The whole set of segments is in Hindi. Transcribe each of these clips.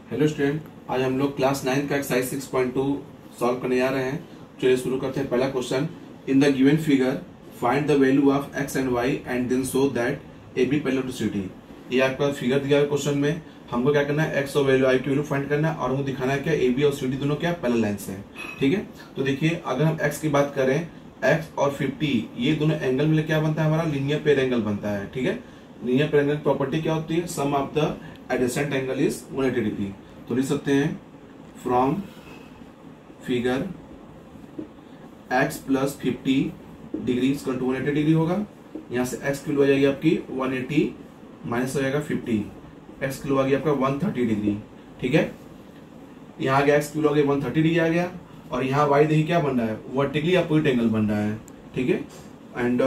हेलो स्टूडेंट, आज हम लोग क्लास 9 का एक्सरसाइज 6.2 सॉल्व करने जा रहे हैं। चलिए शुरू करते हैं। पहला question, in the given figure find the value of x and y and then show that A B parallel to C D. ये आपका फिगर दिया है क्वेश्चन में। हमको क्या करना है, एक्स और वैल्यू आई की वैल्यू फाइंड करना है और हमको दिखाना है क्या ए बी और सी डी दोनों क्या पैरेलल लाइंस है। ठीक है, तो देखिए अगर हम एक्स की बात करें, एक्स और 50 ये दोनों एंगल मिलकर क्या बनता है, हमारा लीनियर पेयर एंगल बनता है। ठीक है, लीनियर पेयर एंगल की प्रॉपर्टी क्या होती है, sum of the adjacent angle is 180 degree. तो लिख सकते हैं from figure x plus 50 degree equal to 180 degree होगा। यहाँ से x की वैल्यू आ जाएगी आपकी 180 माइनस हो जाएगा 50, x की वैल्यू आ गई आपका 130 डिग्री। ठीक है, यहाँ आ गया x की वैल्यू आ गई 130 डिग्री आ गया और यहाँ y देखिए क्या बन रहा है, वर्टिकली अपोजिट एंगल बन रहा है। ठीक है, एंड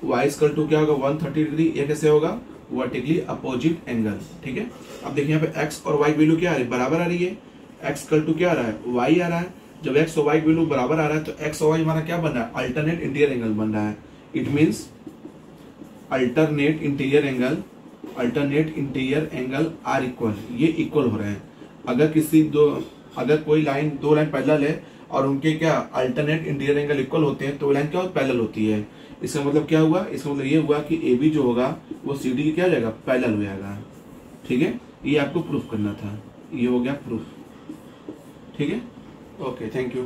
y इक्वल टू क्या होगा 130 डिग्री, ये कैसे होगा, वर्टिकली अपोजिट एंगल। ठीक है, अब देखिए यहाँ पे x और y वैल्यू क्या आ रही है, बराबर आ रही है। x इक्वल टू क्या आ रहा है, y आ रहा है। जब x और y वैल्यू बराबर आ रहा है तो x और y हमारा क्या बन रहा है, अल्टरनेट इंटीरियर एंगल बन रहा है। It means alternate interior angle are equal, ये इक्वल हो रहे हैं। अगर कोई लाइन, दो लाइन पैरेलल है और उनके क्या अल्टरनेट इंटीरियर एंगल इक्वल होते हैं तो वो लाइन क्या पैरेलल होती है। इसका मतलब क्या हुआ, इसका मतलब ये हुआ कि ए बी जो होगा वो सी डी की क्या हो जाएगा, पैरेलल हो जाएगा। ठीक है, ये आपको प्रूफ करना था, ये हो गया प्रूफ। ठीक है, okay, thank you.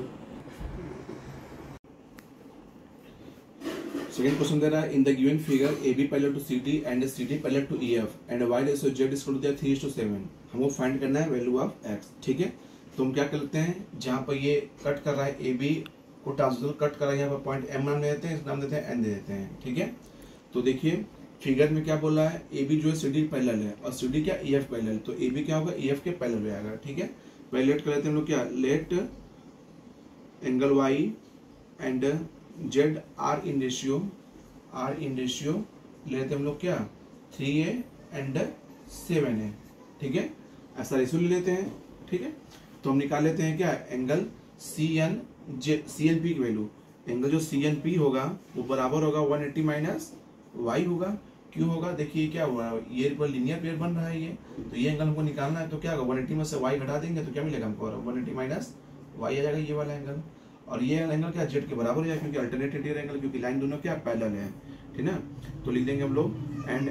Second question दे रहा है, in the given figure A B parallel to C D and C D parallel to E F and Y ratio Z equal to 3:7। हमको फाइंड करना है वैल्यू ऑफ एक्स। ठीक है, तो हम क्या करते हैं, जहां पर ये कट कर रहा है ए बी को ट्रांसवर्सल कट कर रहा है, यहाँ पर पॉइंट एम नाम दे देते हैं, इस नाम देते हैं एन दे देते हैं। ठीक है, तो देखिए फिगर में क्या बोल रहा है, ए बी जो है सी डी पैरेलल है और सी डी क्या ई एफ पैरेलल, तो ए बी क्या होगा, ई एफ के पैरेलल हो जाएगा। ठीक है, पहले लेट कर लेते हैं हम लोग क्या, let angle Y and Z are in ratio ले लेते हैं हम लोग क्या 3a एंड 7a। ठीक है, ऐसा रेशियो ले लेते हैं। ठीक है, तो हम निकाल लेते हैं क्या, एंगल सी एन पी की वैल्यू, एंगल जो सी एन पी होगा वो बराबर होगा 180 माइनस वाई होगा। क्यों होगा, देखिए क्या हुआ, ये लीनियर पेयर बन रहा है ये, तो ये एंगल हमको निकालना है। तो क्या होगा, 180 में से वाई घटा देंगे तो क्या मिलेगा हमको, 180 माइनस वाई आ जाएगा ये वाला एंगल। और ये एंगल क्या जेड के बराबर हो जाएगा क्योंकि अल्टरनेट इंटीरियर एंगल, क्योंकि लाइन दोनों क्या पैरेलल है। ठीक है, तो लिख देंगे हम लोग एंड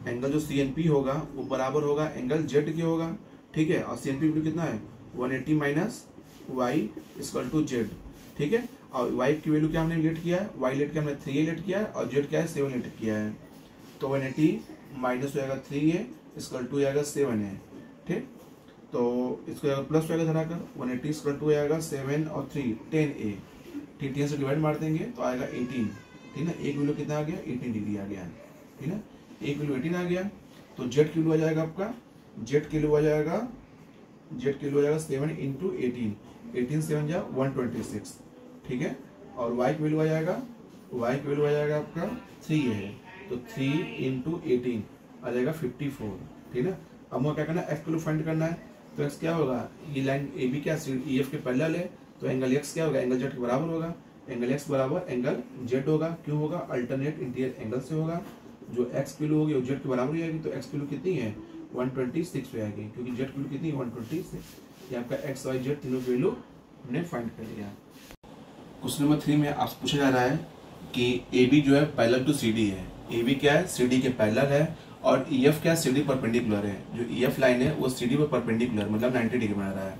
एंगल जो सी एन पी होगा वो बराबर होगा एंगल जेड के होगा। ठीक है, और सी एन पी कितना है 180 minus Y equal to Z. ठीक है, और वाई की वैल्यू क्या हमने लेट किया है, वाई लेट के हमने 3a लेट किया है और जेड क्या है 7 लेट किया है। तो 180 माइनस हो जाएगा 3a इक्वल टू आएगा 7a। ठीक, तो इसको प्लस हो जाएगा धराकर 180 इक्वल टू आएगा 7 और 3 10a। ठीक, 10 से डिवाइड मार देंगे तो आएगा 18। ठीक है, एक वैल्यू कितना आ गया, 18 डिग्री आ गया। ठीक है, एक वैल्यू 18 आ गया। तो जेड की वैल्यू आ जाएगा आपका, जेड की वैल्यू आ जाएगा 7 इंटू 18, 18 7 जा 126। ठीक है, और y की वैल्यू आ जाएगा, आपका 3 है, तो 3 इंटू 18 आ जाएगा 54। ठीक है, अब हमको क्या करना है, x की वैल्यू फाइंड करना है। तो x क्या होगा, ये लाइन ए बी क्या ई एफ के पैरेलल है, तो एंगल x क्या होगा, एंगल z के बराबर होगा। एंगल x बराबर एंगल z होगा। क्यों होगा, अल्टरनेट इंटीरियर एंगल से होगा। जो x की वैल्यू होगी वो z के बराबर हो जाएगी, तो x की वैल्यू कितनी है 126 हो जाएगी, क्योंकि z की वैल्यू कितनी है 126। ये आपका x y z तीनों की वैल्यू हमने फाइंड कर लिया। क्वेश्चन नंबर 3 में आपसे पूछा जा रहा है कि ए बी जो है पैरेलल टू सी डी है। ए बी क्या है, सी डी के पैरेलल है और ई एफ क्या है, सी डी परपेंडिकुलर है। जो ई एफ लाइन है वो सी डी पर परपेंडिकुलर मतलब 90 डिग्री बना रहा है।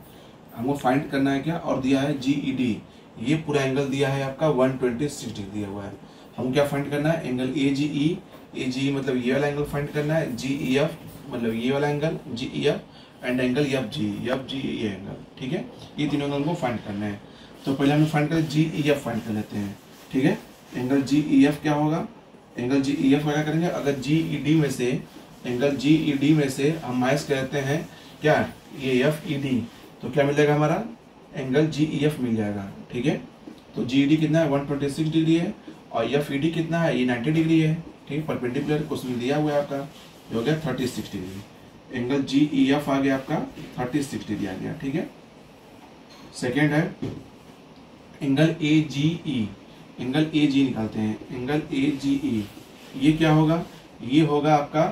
हमको फाइंड करना है क्या, और दिया है जी ई डी, ये पूरा एंगल दिया है आपका 126 डिग्री दिया हुआ है। हमको क्या फाइंड करना है, एंगल ए जी ई मतलब ये वाला एंगल फाइंड करना है, जी ई एफ मतलब ये वाला angle G E F and angle F G ये एंगल। ठीक है, ये तीनों एंगल को फाइंड करना है। तो पहले हम फाइंड करें जी ई एफ फाइंड कर लेते हैं। ठीक है, एंगल जी ई एफ क्या होगा, एंगल जी ई एफ क्या करेंगे, अगर जी ई डी में से एंगल जी ई डी में से हम माइनस करते हैं क्या ये एफ ई डी, तो क्या मिलेगा हमारा एंगल जी ई एफ मिल जाएगा। ठीक है, तो जी ई डी कितना है 126 डिग्री है और एफ ई डी कितना है, ये 90 डिग्री है। ठीक है, परपेंडिकुलर क्वेश्चन दिया हुआ है आपका, हो गया 36 डिग्री। एंगल जी ई एफ आ गया आपका 36 डिग्री आ गया। ठीक है, सेकेंड है angle A ji E, angle A जी निकालते हैं, एंगल ए जी ई ये क्या होगा, ये होगा आपका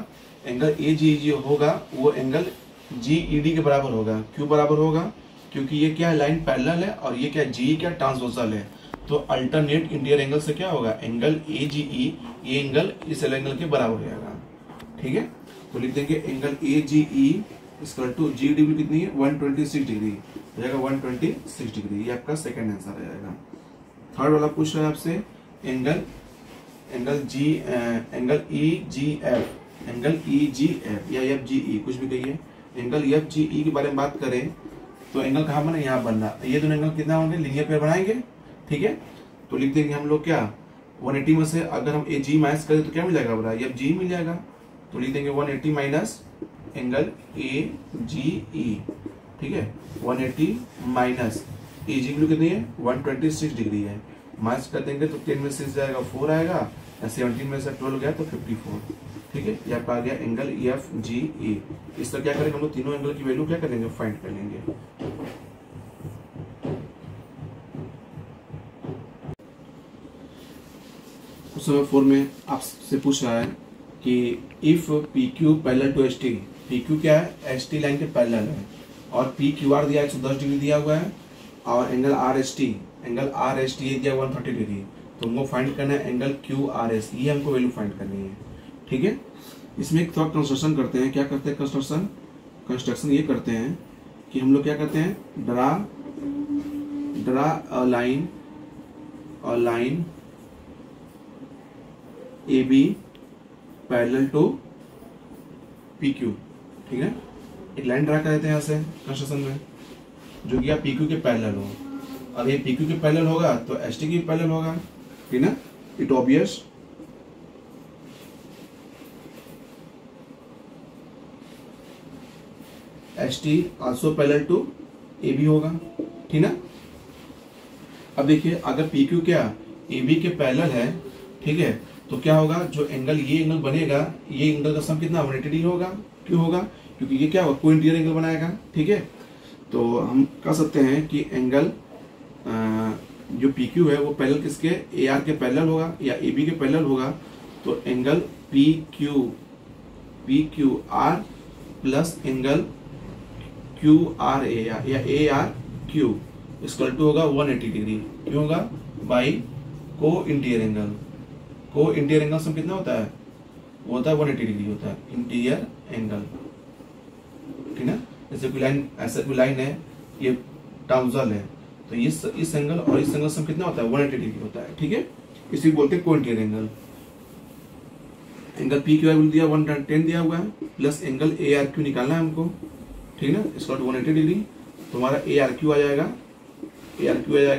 एंगल ए जी होगा वो एंगल GED के बराबर होगा। क्यों बराबर होगा? क्योंकि ये क्या है, लाइन पैरेलल है, और ये क्या GE क्या ट्रांसवर्सल है। तो अल्टरनेट इंटीरियर एंगल से क्या होगा, एंगल AGE ये एंगल इस एंगल के बराबर हो जाएगा। ठीक है, तो लिख देंगे angle AGE equal to GED कितनी है, 126 डिग्री हो जाएगा, 126 डिग्री। ये आपका सेकंड आंसर आ जाएगा। थर्ड वाला पूछ रहा है आपसे एंगल EGF या FGE कुछ भी कहिए। एंगल FGE के बारे में बात करें तो एंगल कहाँ बना, यहाँ बन रहा। ये दोनों एंगल कितना होंगे, लीनियर पेयर बनाएंगे। ठीक है, तो लिख देंगे हम लोग क्या, 180 में से अगर हम AG माइनस करें तो क्या मिल जाएगा, बड़ा FGE मिल जाएगा। तो लिख देंगे 180 माइनस एंगल AGE। ठीक है, 180 माइनस AG की कितनी है, 126 डिग्री है। माइनस कर देंगे तो 10 में से 6 जाएगा 4 आएगा, 17 में से 12 गया तो 54। ठीक है, ये आपका आ गया एंगल FGE। इस तरह क्या करेंगे हम लोग, तीनों एंगल की वैल्यू क्या करेंगे, फाइंड कर लेंगे। क्वेश्चन 4 में आपसे पूछ रहा है कि if PQ parallel to ST, PQ क्या है, ST लाइन के पैरेलल है, और PQR दिया 110 डिग्री दिया हुआ है, और एंगल RST ये दिया 130 डिग्री। तो हमको फाइंड करना है एंगल QRS, ये हमको वैल्यू फाइंड करनी है। ठीक है, इसमें एक थोड़ा कंस्ट्रक्शन करते हैं। क्या करते हैं कंस्ट्रक्शन ये करते हैं कि हम लोग क्या करते हैं, draw a line AB parallel to PQ। ठीक है, एक लाइन ड्रा कर देते हैं यहाँ से कंस्ट्रक्शन में, जो कि PQ के पैरेलल हो। अब ये PQ के पैरेलल होगा तो ST के पैरेलल होगा, ठीक ना, it obvious. ST also parallel to AB होगा, ठीक ना। अब देखिए अगर PQ क्या AB के पैरेलल है, ठीक है, तो क्या होगा, जो एंगल ये एंगल बनेगा, ये एंगल का सम कितना, 180 डिग्री होगा। क्यों होगा, क्योंकि ये क्या होगा, को इंटीरियर एंगल बनाएगा। ठीक है, तो हम कह सकते हैं कि एंगल जो PQ है वो पैरेलल किसके, AR के पैरेलल होगा या AB के पैरेलल होगा। तो angle PQR plus angle QRA या ARQ इक्वल टू होगा 180 डिग्री। क्यों होगा, बाई को इंटीरियर एंगल। को इंटीरियर एंगल सम कितना होता है, वो होता है 180 डिग्री होता है इंटीरियर एंगल। ठीक है, जैसे कोई लाइन, ऐसा कोई लाइन है, ये ट्रांसवर्सल है, तो इस एंगल और इस एंगल सम कितना होता है, 180 डिग्री होता है। ठीक है, इसी बोलते हैं को इंटीरियर एंगल। एंगल PQR दिया 110 दिया हुआ है, प्लस एंगल ARQ निकालना है हमको। ठीक है ना, इसका 180 डिग्री, तो हमारा ARQ आ जाएगा,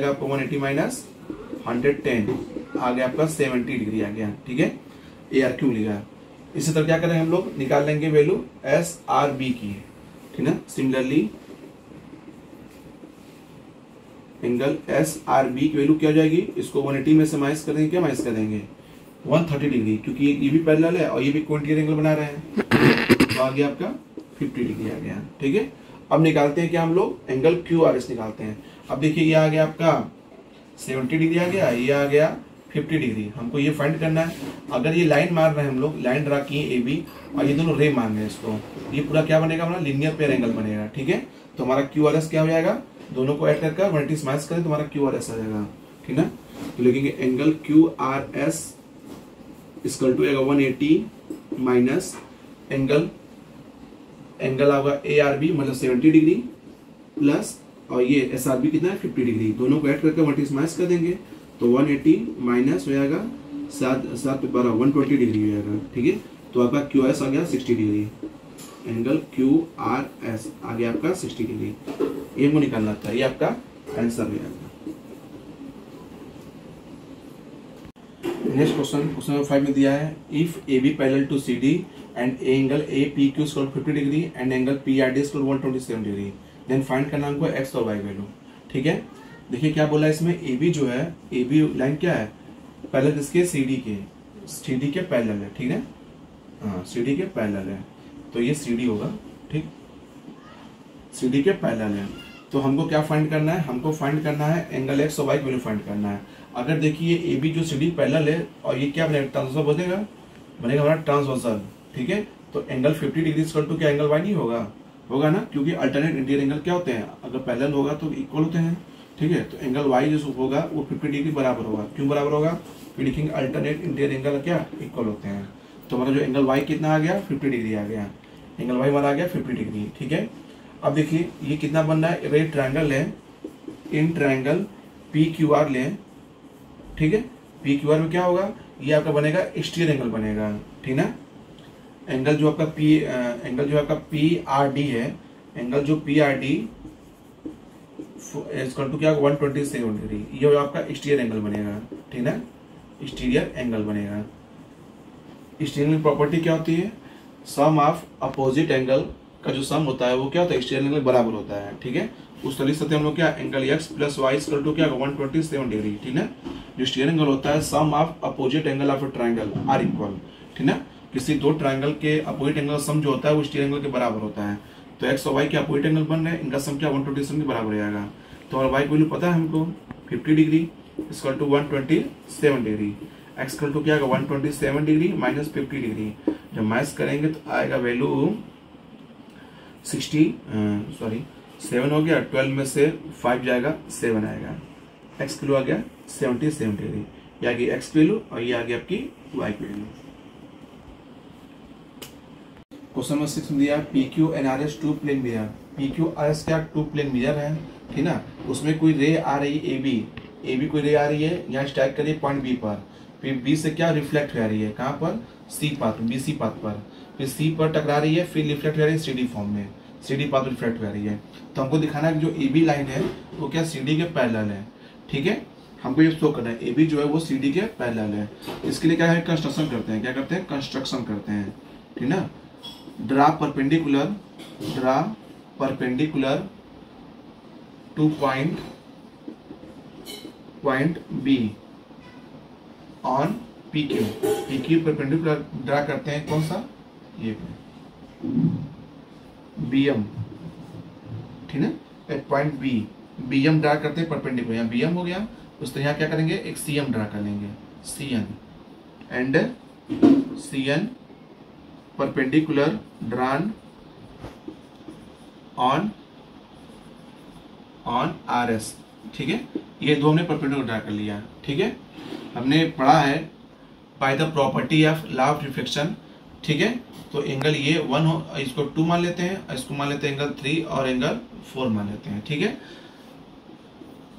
आपको 180 माइनस 110 आ गया आपका 70 डिग्री आ गया। ठीक है, ARQ लिखा। इसी तरह क्या करें हम लोग, निकाल लेंगे वैल्यू SRB की। ठीक ना, सिमिलरली एंगल SRB की वैल्यू क्या हो जाएगी, इसको 180 में से माइनस कर देंगे, क्या माइनस कर देंगे, 130 डिग्री, क्योंकि ये भी पैरेलल है और ये भी कोइंटीरियर एंगल बना रहे हैं। तो आ गया आपका 50 डिग्री आ गया। ठीक है, अब निकालते हैं क्या हम लोग, एंगल QRS निकालते हैं। अब देखिए ये आ गया आपका 70 डिग्री आ गया, ये आ गया 50 डिग्री। हमको ये फाइंड करना है। अगर ये लाइन मार रहे हैं हम लोग, लाइन ड्रा किए AB और ये दोनों रे मान रहे हैं इसको, ये पूरा क्या बनेगा हमारा, लीनियर पेयर एंगल बनेगा। ठीक है, तो हमारा QRS क्या हो जाएगा, दोनों को ऐड करके 180 माइनस करें तो हमारा QRS आ जाएगा। ठीक है, तो लिखेंगे angle QRS equal to 180 minus angle होगा ARB मतलब 70 डिग्री प्लस, और ये SRB कितना है 50 डिग्री, दोनों को ऐड करके 180 माइनस कर देंगे तो 180 माइनस हो जाएगा 7 पे 12 120 डिग्री हो जाएगा। ठीक है, तो आपका QRS आ गया 60 डिग्री, एंगल QRS आ गया आपका 60 डिग्री। ये हमको निकालना था, ये आपका आंसर हो जाएगा। नेक्स्ट क्वेश्चन नंबर 5 में दिया है, if AB parallel to CD and angle APQ equal 50 degree and angle PRD equal 127 degree, then find करना हमको x और y वैल्यू। ठीक है, देखिए क्या बोला है इसमें, AB जो है, AB लाइन क्या है, पैरेलल किसके, CD के पैरेलल है। ठीक है, हाँ CD के पैरेलल है, तो ये CD होगा। ठीक, CD के पैरेलल है, तो हमको क्या फाइंड करना है, हमको फाइंड करना है एंगल x और y की वैल्यू फाइंड करना है। अगर देखिए AB जो CD पैरेलल है और ये क्या बनेगा, ट्रांसवर्सल बनेगा हमारा ट्रांसवर्सल। ठीक है, तो एंगल 50 डिग्री इक्वल टू क्या एंगल y नहीं होगा, होगा ना, क्योंकि अल्टरनेट इंटीरियर एंगल क्या होते हैं, अगर पैरेलल होगा तो इक्वल होते हैं, ठीक है। तो एंगल वाई जो होगा वो 50 डिग्री बराबर होगा। क्यों बराबर होगा, क्योंकि लिखेंगे अल्टरनेट इंटीरियर एंगल क्या इक्वल होते हैं। तो हमारा जो एंगल वाई कितना आ गया, 50 डिग्री आ गया, एंगल वाई हमारा आ गया 50 डिग्री, ठीक है। अब देखिए ये कितना बन रहा है, ये ट्रायंगल है, in triangle P Q are लें, ठीक है। पी क्यू आर में क्या होगा, ये आपका बनेगा एक्सटीरियर एंगल बनेगा, ठीक ना। एंगल जो आपका पी आर डी है, एंगल जो P R D equal to क्या 127 डिग्री, ये आपका एक्सटीरियर एंगल बनेगा, ठीक ना, एक्सटीरियर एंगल बनेगा। एक्सटीरियर प्रॉपर्टी क्या होती है, सम ऑफ अपोजिट एंगल का जो सम होता है वो क्या होता है, एक्सटीरियर एंगल बराबर होता है, ठीक है। उस तरीके से हम लोग क्या angle X plus Y equal to क्या 127 डिग्री, ठीक ना। जो एक्सटीरियर एंगल होता है sum of opposite angle of a triangle are equal, ठीक ना। किसी दो ट्रायंगल के अपोजिट एंगल सम जो होता है वो एक्सटीरियर एंगल के बराबर होता है। तो एक्स और वाई के अपोजिट एंगल बन रहे हैं, इनका सम क्या 127 के बराबर आएगा। तो और वाई की वैल्यू पता है हमको 50 degree equal to 127 degree, X equal to क्या आएगा 127 डिग्री माइनस 50 डिग्री। जब माइनस करेंगे तो आएगा वैल्यू 7 हो गया, 12 में से 5 जाएगा 7 आएगा, एक्स किलो आ गया 77 डिग्री, ये आ गई एक्स की वैल्यू और ये आ गई आपकी वाई की वैल्यू। क्वेश्चन नंबर 6 में दिया P Q and R S two plane mirror, P Q R S क्या टू प्लेन मिरर है, ठीक ना। उसमें कोई रे आ रही है ए बी कोई रे आ रही है, यहाँ स्ट्राइक करिए पॉइंट बी पर, फिर बी से क्या रिफ्लेक्ट हो रही है, कहाँ पर सी पाथ, बी सी पाथ पर, फिर सी पर टकरा रही है, फिर रिफ्लेक्ट हो रही है सी डी फॉर्म में, सी डी पाथ रिफ्लेक्ट हो रही है। तो हमको दिखाना है कि जो ए बी लाइन है वो क्या सी डी के पैरेलल है, ठीक है। हमको ये शो करना है ए बी जो है वो सी डी के पैरेलल है। इसके लिए क्या है, कंस्ट्रक्शन करते हैं, क्या करते हैं, कंस्ट्रक्शन करते हैं, ठीक ना। Draw perpendicular two point be on P Q perpendicular draw करते हैं, कौन सा, ये बी एम, ठीक है। एक पॉइंट बी एम ड्रा करते हैं परपेंडिकुलर, यहाँ बी एम हो गया, उस तरह यहाँ क्या करेंगे एक सी एम ड्रा कर लेंगे, C N and C N perpendicular drawn on R S, ठीक है। ये दो हमने परपेंडिकुलर ड्रा कर लिया, ठीक है। हमने पढ़ा है by the property of law of reflection, ठीक है। तो एंगल ये 1 हो, इसको 2 मान लेते हैं, इसको मान लेते हैं एंगल 3 और एंगल 4 मान लेते हैं, ठीक है।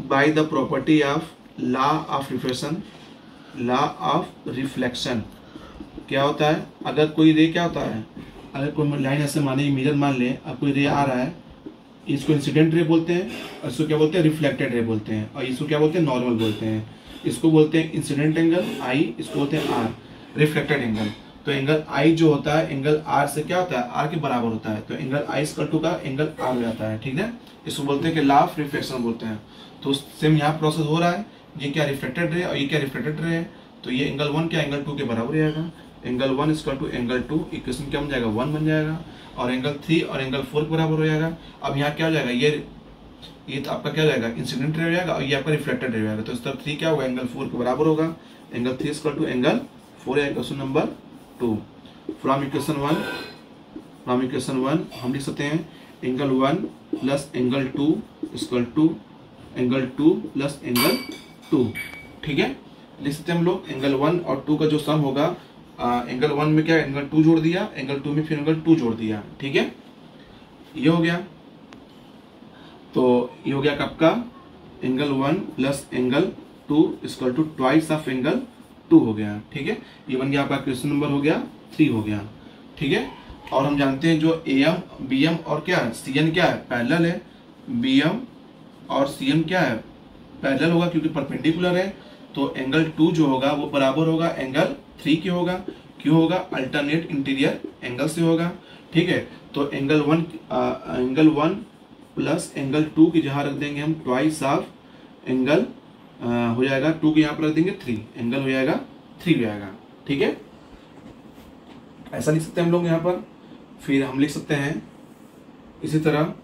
By the property of law of reflection क्या होता है, अगर कोई रे क्या होता है, अगर कोई लाइन ऐसे माने मिरर मान ले, अब कोई रे आ रहा है, इसको इंसिडेंट रे बोलते हैं, और इसको क्या बोलते हैं रिफ्लेक्टेड रे बोलते हैं, और इसको क्या बोलते हैं नॉर्मल बोलते हैं। इसको बोलते हैं इंसिडेंट एंगल आई, इसको बोलते हैं आर, रिफ्लेक्टेड एंगल। तो एंगल आई जो होता है एंगल आर से क्या होता है, आर के बराबर होता है, तो एंगल आई इक्वल टू का एंगल आर हो जाता है, ठीक है। इसको बोलते हैं कि लॉ ऑफ रिफ्लेक्शन बोलते हैं। तो सेम यहाँ प्रोसेस हो रहा है, ये क्या रिफ्लेक्टेड रे और ये क्या रिफ्लेक्टेड रे है, तो ये एंगल 1 क्या एंगल 2 के बराबर रहेगा, angle 1 equal to angle 2, equation क्या बन जाएगा 1 बन जाएगा, और एंगल 3 और एंगल 4 के बराबर हो जाएगा। अब यहाँ क्या हो जाएगा, ये तो आपका क्या हो जाएगा इंसिडेंट रे हो जाएगा, और ये आपका रिफ्लेक्टेड रे हो जाएगा। तो इस तरफ 3 क्या होगा एंगल 4 के बराबर होगा, एंगल 3 इक्वल टू एंगल 4 है क्वेश्चन नंबर 2। फ्रॉम इक्वेशन 1 हम लिख सकते हैं angle 1 plus angle 2 equal to angle 2 plus angle 2, ठीक है। लिख सकते हैं हम लोग एंगल 1 और 2 का जो सम होगा, एंगल 1 में क्या एंगल 2 जोड़ दिया, एंगल 2 में फिर एंगल 2 जोड़ दिया, ठीक है। ये हो गया, तो ये हो गया आपका angle 1 plus angle 2 equal to twice of angle 2 हो गया, ठीक है। ये बन गया आपका क्वेश्चन नंबर हो गया 3 हो गया, ठीक है। और हम जानते हैं जो एम बी एम और क्या है सी एन क्या है पैरेलल है, बी एम और सी एन क्या है पैरेलल होगा क्योंकि परपेंडिकुलर है। तो एंगल 2 जो होगा वो बराबर होगा एंगल 3 के होगा, क्यों होगा अल्टरनेट इंटीरियर एंगल से होगा, ठीक है। तो एंगल 1 प्लस एंगल 2 की जहां रख देंगे हम ट्वाइस ऑफ एंगल हो जाएगा 2 के यहाँ पर रख देंगे 3, एंगल हो जाएगा 3 हो जाएगा, ठीक है। ऐसा लिख सकते हैं हम लोग यहाँ पर। फिर हम लिख सकते हैं इसी तरह,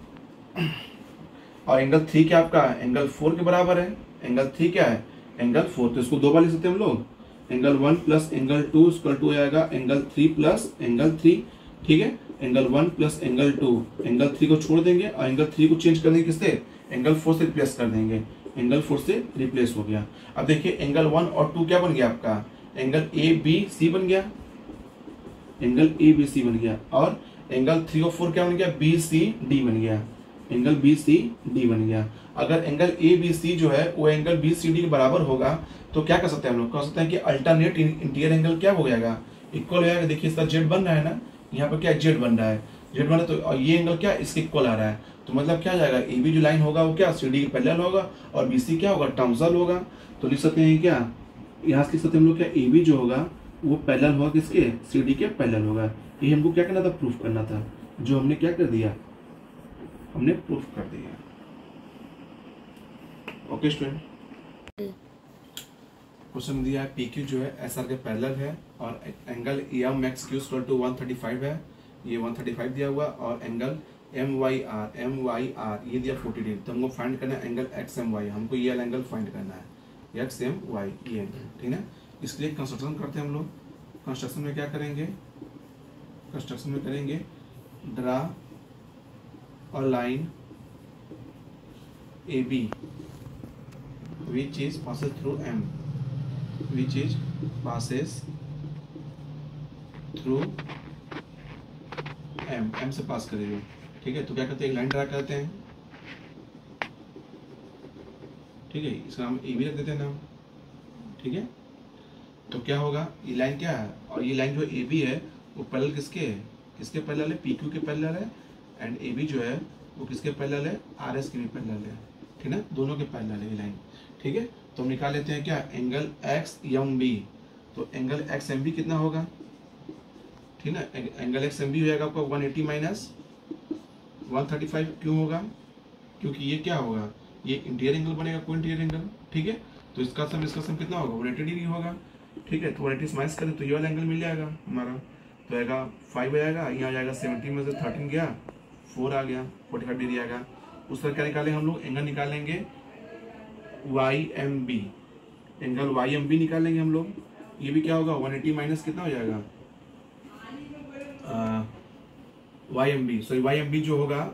और एंगल 3 क्या आपका एंगल 4 के बराबर है, एंगल 3 क्या है एंगल 4, तो इसको 2 बार लिख सकते हैं हम लोग, angle 1 plus angle 2 equal to हो जाएगा एंगल 3 प्लस एंगल 3, ठीक है। एंगल 1 प्लस एंगल 2, एंगल 3 को छोड़ देंगे और एंगल 3 को चेंज कर देंगे किससे, एंगल 4 से रिप्लेस कर देंगे, एंगल 4 से रिप्लेस हो गया। अब देखिए एंगल 1 और 2 क्या बन गया आपका, एंगल ए बी सी बन गया, एंगल ए बी सी बन गया, और एंगल 3 और 4 क्या बन गया, बी सी डी बन गया, एंगल बी सी डी बन गया। अगर एंगल ए बी सी जो है वो एंगल बी सी डी के बराबर होगा तो क्या कर सकते हैं हम लोग, कह सकते हैं कि अल्टरनेट इंटीरियर एंगल क्या हो जाएगा, इक्वल हो जाएगा। देखिए इसका जेड बन रहा है ना, यहाँ पर क्या जेड बन रहा है, जेड बन रहा है तो और ये एंगल क्या इसके इक्वल आ रहा है, तो मतलब क्या जाएगा, ए बी जो लाइन होगा वो क्या सी डी के पैरेलल होगा और बी सी क्या होगा, ट्रांसवर्सल होगा। तो लिख सकते हैं क्या, यहाँ से लिख सकते हैं हम लोग क्या, ए बी जो होगा वो पैरेलल होगा किसके, सी डी के पैरेलल होगा। ये हमको क्या करना था, प्रूफ करना था, जो हमने क्या कर दिया, हमने प्रूफ कर दिया। ओके स्टूडेंट, क्वेश्चन दिया है पी क्यू जो है एस आर के पैरेलल है और angle M X Q equal to 135 है, ये 135 दिया हुआ, और एंगल एम वाई आर ये दिया 40 डिग्री। तो हमको फाइंड करना है एंगल एक्स एम वाई, हमको ये एंगल फाइंड करना है एक्स एम वाई ये एंगल, ठीक है। इसके लिए कंस्ट्रक्शन करते हैं हम लोग। कंस्ट्रक्शन में क्या करेंगे, कंस्ट्रक्शन में करेंगे ड्रा और line A B which is passes through M, which is passes through M, M से पास करेंगे, ठीक है। तो क्या करते हैं, एक लाइन ड्रा करते हैं, ठीक है, इसका नाम ए बी रख देते हैं नाम, ठीक है। तो क्या होगा, ये लाइन क्या है, और ये लाइन जो ए बी है वो पैरेलल किसके है, किसके पैरेलल है, पी क्यू के पैरेलल है, एंड ए बी जो है वो किसके पैरेलल है, आर एस के भी पैरेलल है, ठीक है, दोनों के पैरेलल है ये लाइन, ठीक है। तो हम निकाल लेते हैं क्या, एंगल एक्स एम बी, तो एंगल एक्स एम बी कितना होगा, ठीक है, एंगल एक्स एम बी हो जाएगा आपका 180 माइनस 135, क्यों होगा, क्योंकि ये क्या होगा, ये इंटीरियर एंगल बनेगा, कोई इंटीरियर एंगल, ठीक है। तो इसका सम कितना होगा, 180 डिग्री होगा, ठीक है। तो 180 माइनस करें तो ये वाला एंगल मिल जाएगा हमारा, तो आएगा 5 आएगा, यहाँ आ जाएगा 17 में से 13 गया 4 आ गया, 45 डिग्री आएगा। उस पर क्या निकालेंगे हम लोग, एंगल निकालेंगे Y M B, angle Y M B निकालेंगे हम लोग। ये भी क्या होगा, 180 माइनस कितना हो जाएगा, Y M B, sorry Y M B जो होगा,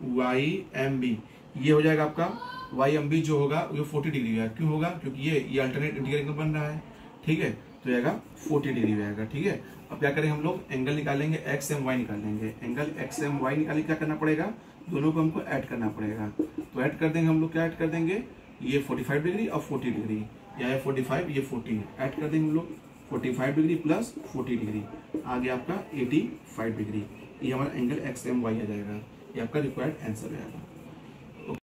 वाई एम बी ये हो जाएगा आपका, वाई एम बी जो होगा ये 40 डिग्री है, क्यों होगा, क्योंकि ये अल्टरनेट इंटीरियर एंगल बन रहा है, ठीक है। तो जाएगा 40 डिग्री रहेगा, ठीक है। अब क्या करें हम लोग, एंगल निकालेंगे एक्स एम वाई निकालेंगे, एंगल एक्स एम वाई निकालेंगे, क्या करना पड़ेगा, दोनों को हमको ऐड करना पड़ेगा। तो ऐड कर देंगे हम लोग, क्या ऐड कर देंगे, ये 45 डिग्री और 40 डिग्री, या 45 ये 40 ऐड कर देंगे हम लोग, 45 डिग्री प्लस 40 डिग्री आ गया आपका 85 डिग्री। ये हमारा एंगल एक्स एम वाई आ जाएगा, ये आपका रिक्वायर्ड आंसर रहेगा।